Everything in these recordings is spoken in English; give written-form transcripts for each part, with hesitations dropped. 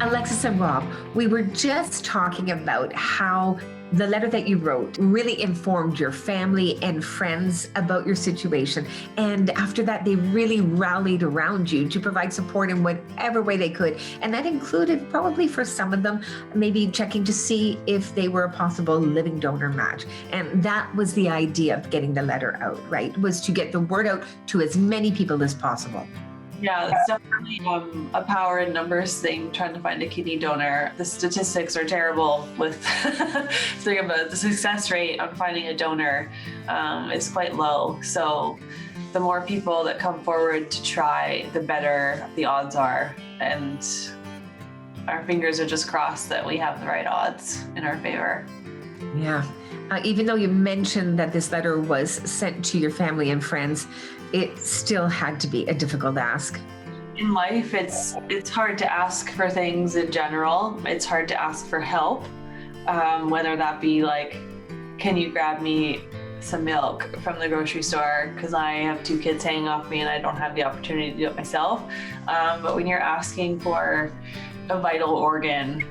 Alexis and Rob, we were just talking about how the letter that you wrote really informed your family and friends about your situation. And after that, they really rallied around you to provide support in whatever way they could. And that included probably for some of them, maybe checking to see if they were a possible living donor match. And that was the idea of getting the letter out, right? Was to get the word out to as many people as possible. Yeah, it's definitely a power in numbers thing, trying to find a kidney donor. The statistics are terrible with the success rate on finding a donor is quite low. So the more people that come forward to try, the better the odds are. And our fingers are just crossed that we have the right odds in our favor. Yeah. Even though you mentioned that this letter was sent to your family and friends, it still had to be a difficult ask. In life, it's hard to ask for things in general. It's hard to ask for help, whether that be like, can you grab me some milk from the grocery store because I have 2 kids hanging off me and I don't have the opportunity to do it myself. But when you're asking for a vital organ,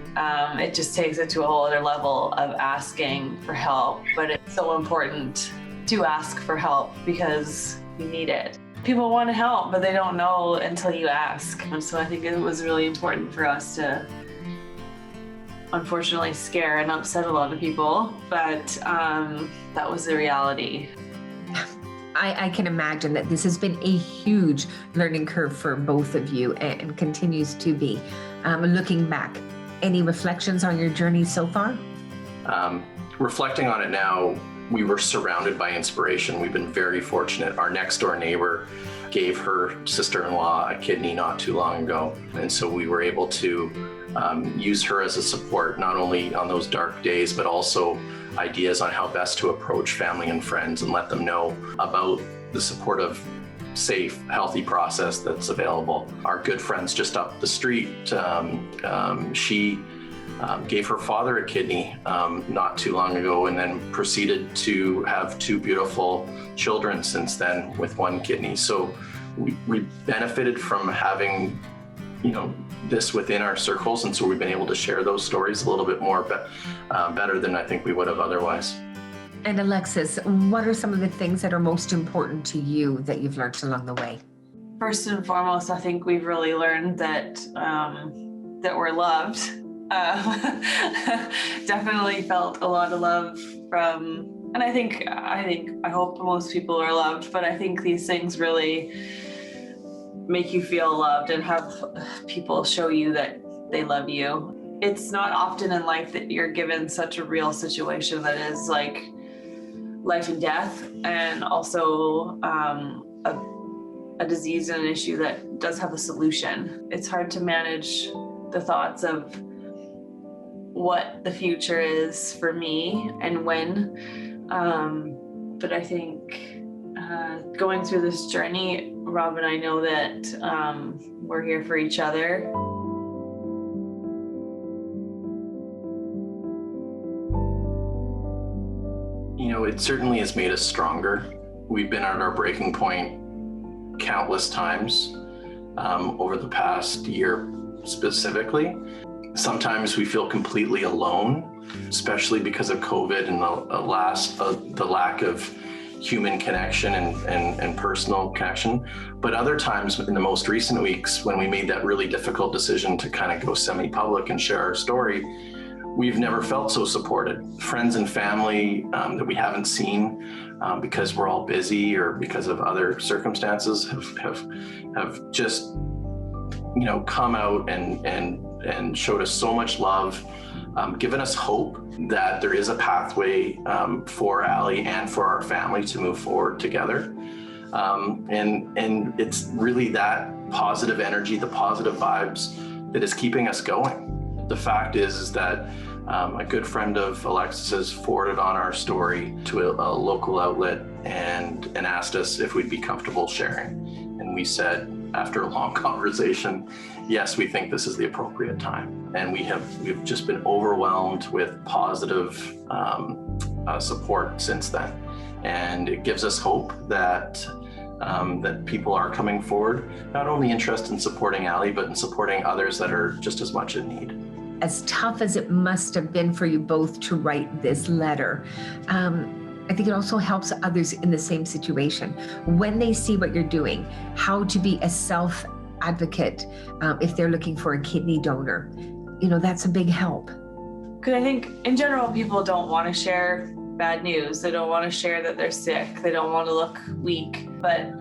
it just takes it to a whole other level of asking for help. But it's so important to ask for help because you need it. People want to help, but they don't know until you ask. And so I think it was really important for us to unfortunately scare and upset a lot of people, but that was the reality. I can imagine that this has been a huge learning curve for both of you and continues to be. Looking back, any reflections on your journey so far? Reflecting on it now, we were surrounded by inspiration. We've been very fortunate. Our next door neighbor gave her sister-in-law a kidney not too long ago. And so we were able to use her as a support, not only on those dark days, but also ideas on how best to approach family and friends and let them know about the supportive, safe, healthy process that's available. Our good friends just up the street, she gave her father a kidney not too long ago and then proceeded to have 2 beautiful children since then with 1 kidney. So we benefited from having, this within our circles. And so we've been able to share those stories a little bit more, better than I think we would have otherwise. And Alexis, what are some of the things that are most important to you that you've learned along the way? First and foremost, I think we've really learned that we're loved. Definitely felt a lot of love from, and I hope most people are loved, but I think these things really make you feel loved and have people show you that they love you. It's not often in life that you're given such a real situation that is like life and death, and also a disease and an issue that does have a solution. It's hard to manage the thoughts of what the future is for me and when, but I think going through this journey, Rob and I know that we're here for each other. It certainly has made us stronger. We've been at our breaking point countless times over the past year specifically. Sometimes we feel completely alone, especially because of COVID and the lack of human connection and personal connection. But other times in the most recent weeks, when we made that really difficult decision to kind of go semi-public and share our story, we've never felt so supported. Friends and family that we haven't seen because we're all busy or because of other circumstances have just come out and showed us so much love, given us hope that there is a pathway for Ali and for our family to move forward together. And it's really that positive energy, the positive vibes that is keeping us going. The fact is that a good friend of Alexis's forwarded on our story to a local outlet and asked us if we'd be comfortable sharing. And we said, after a long conversation, yes, we think this is the appropriate time. And we've just been overwhelmed with positive support since then. And it gives us hope that that people are coming forward, not only interested in supporting Ali, but in supporting others that are just as much in need. As tough as it must have been for you both to write this letter, I think it also helps others in the same situation. When they see what you're doing, how to be a self-advocate if they're looking for a kidney donor, that's a big help. Because I think in general, people don't want to share bad news. They don't want to share that they're sick. They don't want to look weak. But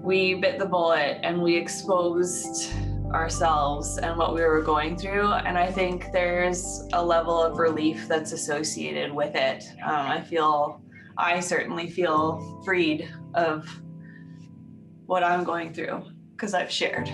we bit the bullet and we exposed ourselves and what we were going through. And I think there's a level of relief that's associated with it. I certainly feel freed of what I'm going through because I've shared.